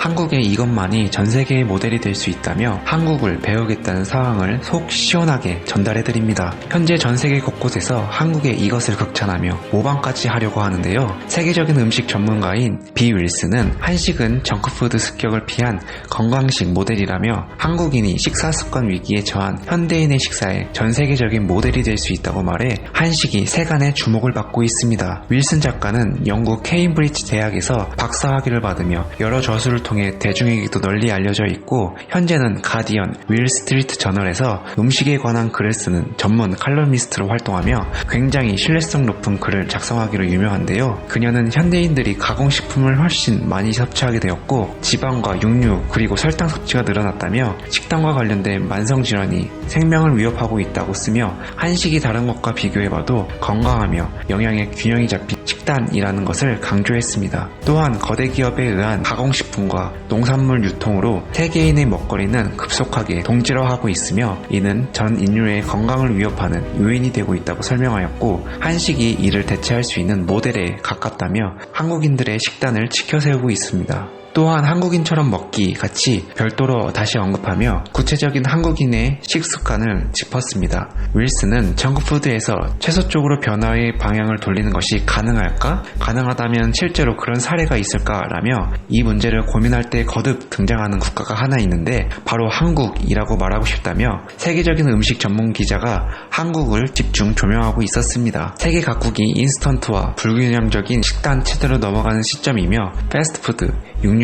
한국의 이것만이 전 세계의 모델이 될 수 있다며 한국을 배우겠다는 상황을 속 시원하게 전달해드립니다. 현재 전 세계 곳곳에서 한국의 이것을 극찬하며 모방까지 하려고 하는데요. 세계적인 음식 전문가인 비 윌슨은 한식은 정크푸드 습격을 피한 건강식 모델이라며 한국인이 식사습관 위기에 처한 현대인의 식사에 전 세계적인 모델이 될 수 있다고 말해 한식이 세간의 주목을 받고 있습니다. 윌슨 작가는 영국 케임브리지 대학에서 박사학위를 받으며 여러 저술을 통해 대중에게도 널리 알려져 있고 현재는 가디언, 윌스트리트 저널에서 음식에 관한 글을 쓰는 전문 칼럼니스트로 활동하며 굉장히 신뢰성 높은 글을 작성하기로 유명한데요. 그녀는 현대인들이 가공식품을 훨씬 많이 섭취하게 되었고 지방과 육류 그리고 설탕 섭취가 늘어났다며 식단과 관련된 만성질환이 생명을 위협하고 있다고 쓰며 한식이 다른 것과 비교해봐도 건강하며 영양의 균형이 잡힌 식단이라는 것을 강조했습니다. 또한 거대 기업에 의한 가공식품과 농산물 유통으로 세계인의 먹거리는 급속하게 동질화하고 있으며 이는 전 인류의 건강을 위협하는 요인이 되고 있다고 설명하였고 한식이 이를 대체할 수 있는 모델에 가깝다며 한국인들의 식단을 지켜세우고 있습니다. 또한 한국인처럼 먹기 같이 별도로 다시 언급하며 구체적인 한국인의 식습관을 짚었습니다. 윌슨은 정크푸드에서 채소 쪽으로 변화의 방향을 돌리는 것이 가능할까? 가능하다면 실제로 그런 사례가 있을까라며 이 문제를 고민할 때 거듭 등장하는 국가가 하나 있는데 바로 한국이라고 말하고 싶다며 세계적인 음식 전문 기자가 한국을 집중 조명하고 있었습니다. 세계 각국이 인스턴트와 불균형적인 식단 체제로 넘어가는 시점이며 패스트푸드, 육류,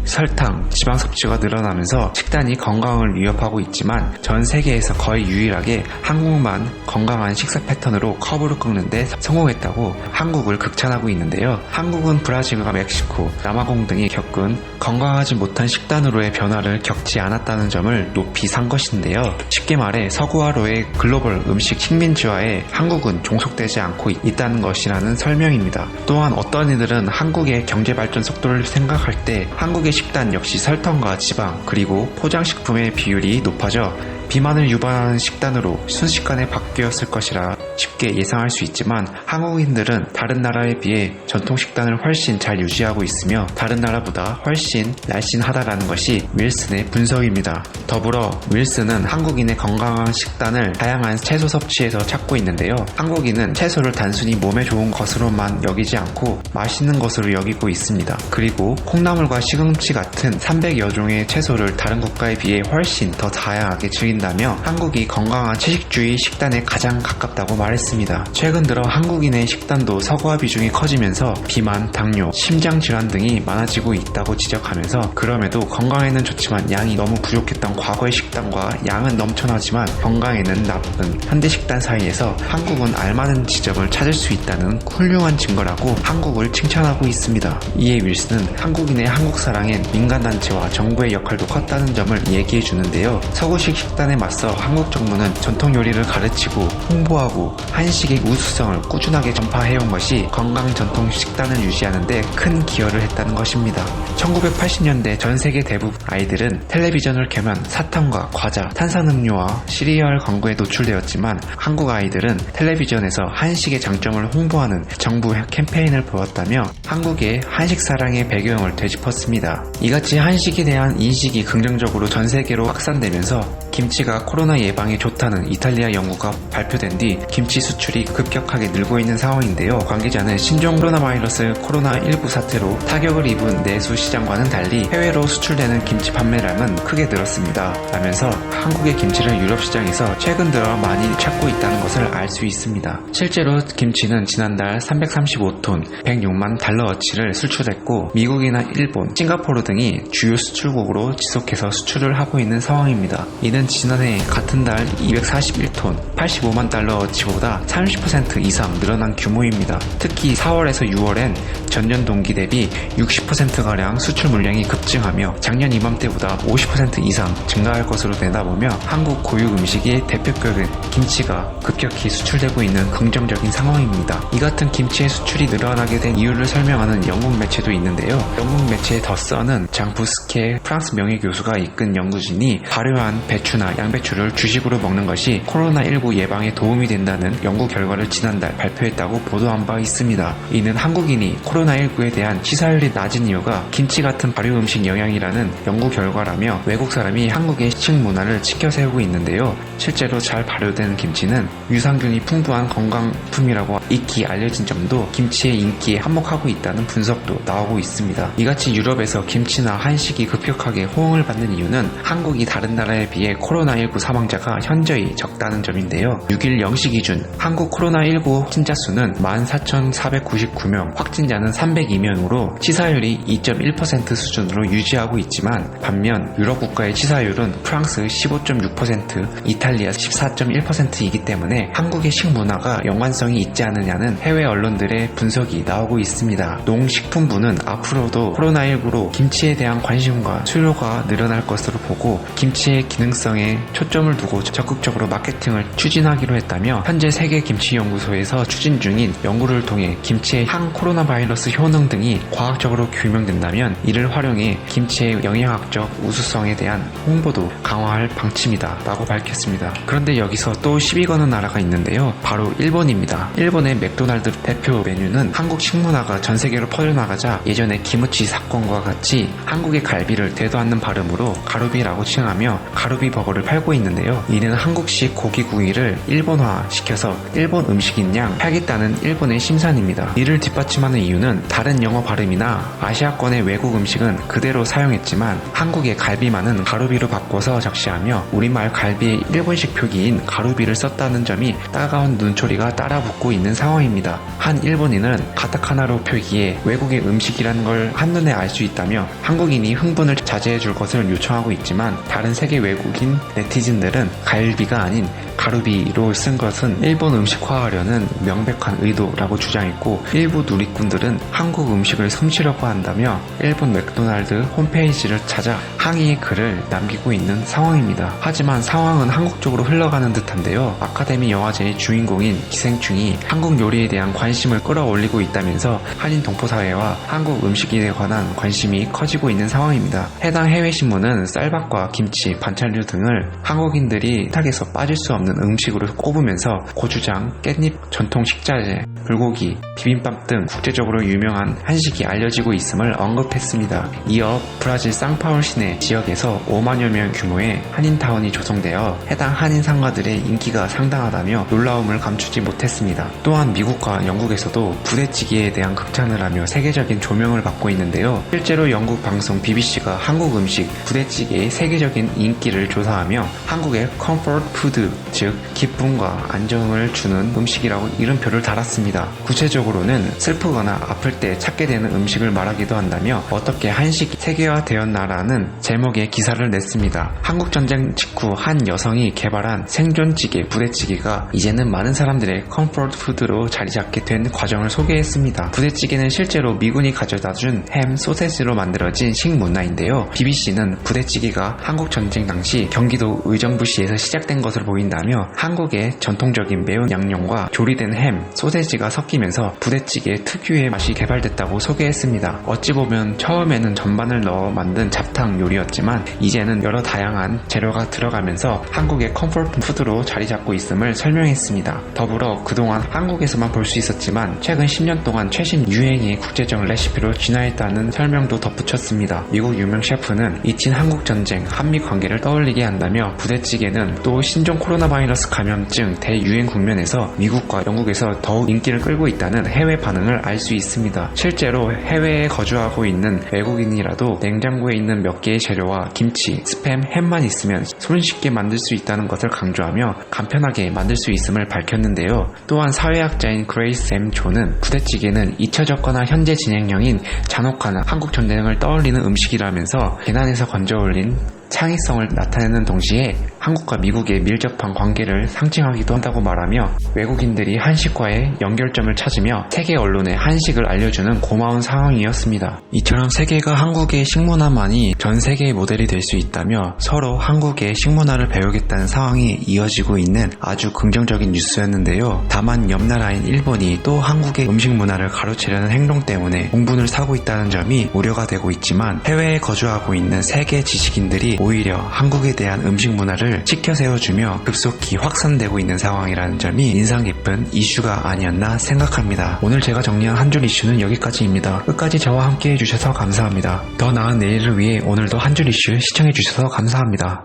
설탕, 지방 섭취가 늘어나면서 식단이 건강을 위협하고 있지만 전 세계에서 거의 유일하게 한국만 건강한 식사 패턴으로 커브를 꺾는 데 성공했다고 한국을 극찬하고 있는데요. 한국은 브라질과 멕시코, 남아공 등이 겪은 건강하지 못한 식단으로의 변화를 겪지 않았다는 점을 높이 산 것인데요. 쉽게 말해 서구화로의 글로벌 음식 식민지화에 한국은 종속되지 않고 있다는 것이라는 설명입니다. 또한 어떤 이들은 한국의 경제발전 속도를 생각할 때 한국의 식단 역시 설탕과 지방 그리고 포장식품의 비율이 높아져 비만을 유발하는 식단으로 순식간에 바뀌었을 것이라 쉽게 예상할 수 있지만 한국인들은 다른 나라에 비해 전통 식단을 훨씬 잘 유지하고 있으며 다른 나라보다 훨씬 날씬하다라는 것이 윌슨의 분석입니다. 더불어 윌슨은 한국인의 건강한 식단을 다양한 채소 섭취에서 찾고 있는데요. 한국인은 채소를 단순히 몸에 좋은 것으로만 여기지 않고 맛있는 것으로 여기고 있습니다. 그리고 콩나물과 시금치 같은 300여 종의 채소를 다른 국가에 비해 훨씬 더 다양하게 즐긴다며 한국이 건강한 채식주의 식단에 가장 가깝다고 말했습니다. 최근 들어 한국인의 식단도 서구화 비중이 커지면서 비만, 당뇨, 심장질환 등이 많아지고 있다고 지적하면서 그럼에도 건강에는 좋지만 양이 너무 부족했던 과거의 식단과 양은 넘쳐나지만 건강에는 나쁜 현대 식단 사이에서 한국은 알맞은 지점을 찾을 수 있다는 훌륭한 증거라고 한국을 칭찬하고 있습니다. 이에 윌슨은 한국인의 한국 사랑엔 민간단체와 정부의 역할도 컸다는 점을 얘기해 주는데요. 서구식 식단에 맞서 한국 정부는 전통 요리를 가르치고 홍보하고 한식의 우수성을 꾸준하게 전파해온 것이 건강 전통 식단을 유지하는 데 큰 기여를 했다는 것입니다. 1980년대 전 세계 대부분 아이들은 텔레비전을 켜면 사탕과 과자, 탄산음료와 시리얼 광고에 노출되었지만 한국 아이들은 텔레비전에서 한식의 장점을 홍보하는 정부 캠페인을 보았다며 한국의 한식 사랑의 배경을 되짚었습니다. 이같이 한식에 대한 인식이 긍정적으로 전 세계로 확산되면서 김치가 코로나 예방에 좋다는 이탈리아 연구가 발표된 뒤 김치 수출이 급격하게 늘고 있는 상황인데요. 관계자는 신종 코로나 바이러스 코로나19 사태로 타격을 입은 내수 시장과는 달리 해외로 수출되는 김치 판매량은 크게 늘었습니다. 라면서 한국의 김치를 유럽 시장에서 최근 들어 많이 찾고 있다는 것을 알 수 있습니다. 실제로 김치는 지난달 335톤, 106만 달러어치를 수출했고 미국이나 일본, 싱가포르 등이 주요 수출국으로 지속해서 수출을 하고 있는 상황입니다. 이는 지난해 같은 달 241톤, 85만 달러어치보다 30% 이상 늘어난 규모입니다. 특히 4월에서 6월엔 전년 동기 대비 60%가량 수출 물량이 급증하며 작년 이맘때보다 50% 이상 증가할 것으로 내다보며 한국 고유 음식의 대표격인 김치가 급격히 수출되고 있는 긍정적인 상황입니다. 이 같은 김치의 수출이 늘어나게 된 이유를 설명하는 영국 매체도 있는데요. 영국 매체 더 선은 장 부스케 프랑스 명예교수가 이끈 연구진이 발효한 배추 배추나 양배추를 주식으로 먹는 것이 코로나19 예방에 도움이 된다는 연구 결과를 지난달 발표했다고 보도한 바 있습니다. 이는 한국인이 코로나19에 대한 치사율이 낮은 이유가 김치 같은 발효 음식 영향이라는 연구 결과라며 외국 사람이 한국의 식문화를 지켜 세우고 있는데요. 실제로 잘 발효된 김치는 유산균이 풍부한 건강품이라고 익히 알려진 점도 김치의 인기에 한몫하고 있다는 분석도 나오고 있습니다. 이같이 유럽에서 김치나 한식이 급격하게 호응을 받는 이유는 한국이 다른 나라에 비해 코로나19 사망자가 현저히 적다는 점인데요. 6일 0시 기준 한국 코로나19 확진자 수는 14,499명, 확진자는 302명으로 치사율이 2.1% 수준으로 유지하고 있지만 반면 유럽 국가의 치사율은 프랑스 15.6%, 이탈리아 14.1%이기 때문에 한국의 식문화가 연관성이 있지 않느냐는 해외 언론들의 분석이 나오고 있습니다. 농식품부는 앞으로도 코로나19로 김치에 대한 관심과 수요가 늘어날 것으로 보고 김치의 기능성에 초점을 두고 적극적으로 마케팅을 추진하기로 했다며 현재 세계김치연구소에서 추진 중인 연구를 통해 김치의 항코로나 바이러스 효능 등이 과학적으로 규명된다면 이를 활용해 김치의 영양학적 우수성에 대한 홍보도 강화할 방침이다 라고 밝혔습니다. 그런데 여기서 또 시비 거는 나라가 있는데요. 바로 일본입니다. 일본의 맥도날드 대표 메뉴는 한국 식문화가 전 세계로 퍼져나가자 예전의 키무치 사건과 같이 한국의 갈비를 되도 않는 발음으로 가루비라고 칭하며 가루비 버거를 팔고 있는데요. 이는 한국식 고기구이를 일본화시켜서 일본 음식인 양 팔겠다는 일본의 심산입니다. 이를 뒷받침하는 이유는 다른 영어 발음이나 아시아권의 외국 음식은 그대로 사용했지만 한국의 갈비만은 가루비로 바꿔서 적시하며 우리말 갈비의 일본식 표기인 가루비를 썼다는 점이 따가운 눈초리가 따라붙고 있는 상황입니다. 한 일본인은 가타카나로 표기해 외국의 음식이라는 걸 한눈에 알 수 있다며 한국인이 흥분을 자제해 줄 것을 요청하고 있지만 다른 세계 외국인 네티즌들은 갈비가 아닌 가루비로 쓴 것은 일본 음식화하려는 명백한 의도라고 주장했고 일부 누리꾼들은 한국 음식을 훔치려고 한다며 일본 맥도날드 홈페이지를 찾아 항의의 글을 남기고 있는 상황입니다. 하지만 상황은 한국 쪽으로 흘러가는 듯한데요. 아카데미 영화제의 주인공인 기생충이 한국 요리에 대한 관심을 끌어올리고 있다면서 한인 동포사회와 한국 음식에 관한 관심이 커지고 있는 상황입니다. 해당 해외신문은 쌀밥과 김치, 반찬류 등을 한국인들이 식탁에서 빠질 수 없는 음식으로 꼽으면서 고추장, 깻잎, 전통 식자재, 불고기, 비빔밥 등 국제적으로 유명한 한식이 알려지고 있음을 언급했습니다. 이어 브라질 상파울 시내 지역에서 5만여 명 규모의 한인타운이 조성되어 해당 한인 상가들의 인기가 상당하다며 놀라움을 감추지 못했습니다. 또한 미국과 영국에서도 부대찌개에 대한 극찬을 하며 세계적인 조명을 받고 있는데요. 실제로 영국 방송 BBC가 한국 음식 부대찌개의 세계적인 인기를 조사하며 한국의 컴포트 푸드, 즉 기쁨과 안정을 주는 음식이라고 이름표를 달았습니다. 구체적으로는 슬프거나 아플 때 찾게 되는 음식을 말하기도 한다며 어떻게 한식이 세계화되었나라는 제목의 기사를 냈습니다. 한국전쟁 직후 한 여성이 개발한 생존찌개 부대찌개가 이제는 많은 사람들의 컴포트 푸드로 자리잡게 된 과정을 소개했습니다. 부대찌개는 실제로 미군이 가져다준 햄, 소세지로 만들어진 식문화인데요. BBC는 부대찌개가 한국전쟁 당시 경기도 의정부시에서 시작된 것으로 보인다며 한국의 전통적인 매운 양념과 조리된 햄, 소세지가 섞이면서 부대찌개 특유의 맛이 개발됐다고 소개했습니다. 어찌 보면 처음에는 전반을 넣어 만든 잡탕 요리였지만 이제는 여러 다양한 재료가 들어가면서 한국의 컴포트 푸드로 자리 잡고 있음을 설명했습니다. 더불어 그동안 한국에서만 볼 수 있었지만 최근 10년 동안 최신 유행의 국제적 레시피로 진화했다는 설명도 덧붙였습니다. 미국 유명 셰프는 잊힌 한국전쟁, 한미 관계를 떠올리게 한다며 부대찌개는 또 신종 코로나 바이러스 감염증 대유행 국면에서 미국과 영국에서 더욱 인기를 끌고 있다는 해외 반응을 알 수 있습니다. 실제로 해외에 거주하고 있는 외국인이라도 냉장고에 있는 몇 개의 재료와 김치, 스팸, 햄만 있으면 손쉽게 만들 수 있다는 것을 강조하며 간편하게 만들 수 있음을 밝혔는데요. 또한 사회학자인 그레이스 M. 조는 부대찌개는 잊혀졌거나 현재 진행형인 잔혹한 한국 전쟁을 떠올리는 음식이라면서 계난에서 건져 올린 창의성을 나타내는 동시에 한국과 미국의 밀접한 관계를 상징하기도 한다고 말하며 외국인들이 한식과의 연결점을 찾으며 세계 언론에 한식을 알려주는 고마운 상황이었습니다. 이처럼 세계가 한국의 식문화만이 전 세계의 모델이 될 수 있다며 서로 한국의 식문화를 배우겠다는 상황이 이어지고 있는 아주 긍정적인 뉴스였는데요. 다만 옆 나라인 일본이 또 한국의 음식 문화를 가로채려는 행동 때문에 공분을 사고 있다는 점이 우려가 되고 있지만 해외에 거주하고 있는 세계 지식인들이 오히려 한국에 대한 음식 문화를 치켜 세워주며 급속히 확산되고 있는 상황이라는 점이 인상 깊은 이슈가 아니었나 생각합니다. 오늘 제가 정리한 한 줄 이슈는 여기까지입니다. 끝까지 저와 함께 해주셔서 감사합니다. 더 나은 내일을 위해 오늘도 한 줄 이슈 시청해주셔서 감사합니다.